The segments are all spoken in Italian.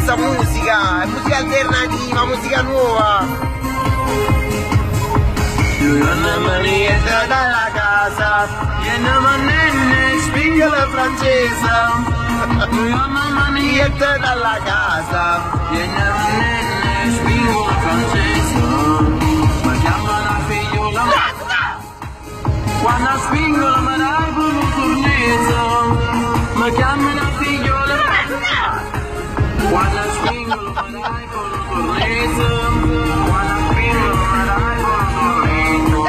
questa musica, è musica alternativa, musica nuova. Entra dalla casa, spingo la francese. Entra dalla casa, spingo la francese. Ma chiama la figliola. Quando spingo la marai con un cornetto. Ma chiama la figliola. Quando spingo la marai con un cornetto. Quando spingo la marai con un cornetto.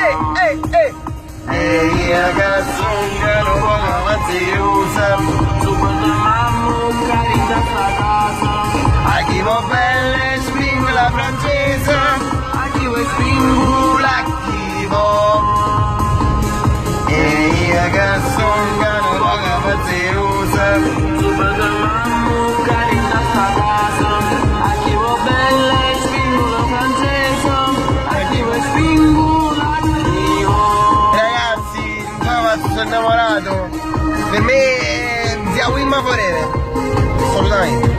Ehi ragazzo, che non vuole mazziusa. Super da mamma, carità sta casa. A chi va bene spingo la francese. A chi vuoi spingo La chi va. Ehi ragazzo, che non vuole mazziusa. super da mamma, carità sta casa. A chi vuoi belle spingo la francese. A chi vuoi spingo la chivo. Ragazzi, sono innamorato. Per me è zia Wilma Forever. Assolutamente.